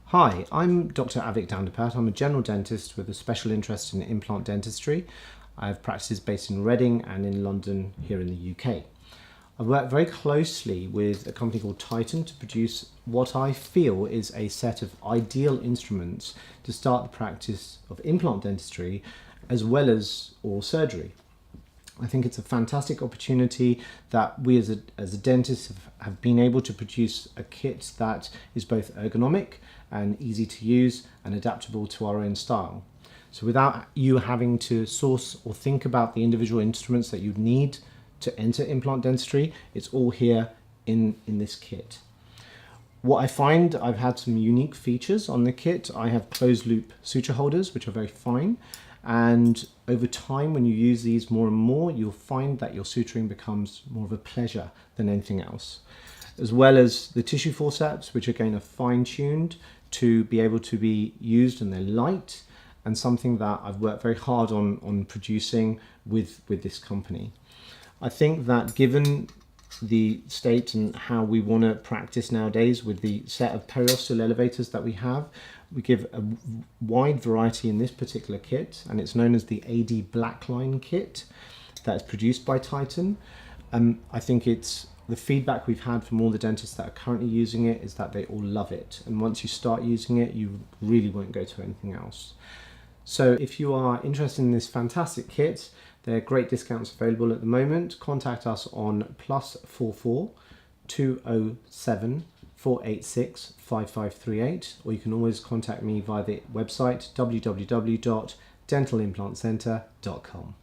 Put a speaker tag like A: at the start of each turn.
A: Hi, I'm Dr. Avik. I'm a general dentist with a special interest in implant dentistry. I have practices based in Reading and in London here in the UK. I work very closely with a company called Titan to produce what I feel is a set of ideal instruments to start the practice of implant dentistry as well as oral surgery. I think it's a fantastic opportunity that we as a dentist have been able to produce a kit that is both ergonomic and easy to use and adaptable to our own style. So without you having to source or think about the individual instruments that you need to enter implant dentistry, it's all here in this kit. What I find, I've had some unique features on the kit. I have closed loop suture holders, which are very fine. And over time, when you use these more and more, you'll find that your suturing becomes more of a pleasure than anything else. As well as the tissue forceps, which again are fine-tuned to be able to be used, and they're light, and something that I've worked very hard on producing with this company. I think that given the state and how we want to practice nowadays with the set of periosteal elevators that we have, we give a wide variety in this particular kit, and it's known as the AD Blackline kit that is produced by Titan. I think it's the feedback we've had from all the dentists that are currently using it is that they all love it, and once you start using it, you really won't go to anything else. So if you are interested in this fantastic kit, there are great discounts available at the moment. Contact us on +44 207 486 5538, or you can always contact me via the website www.dentalimplantcentre.com.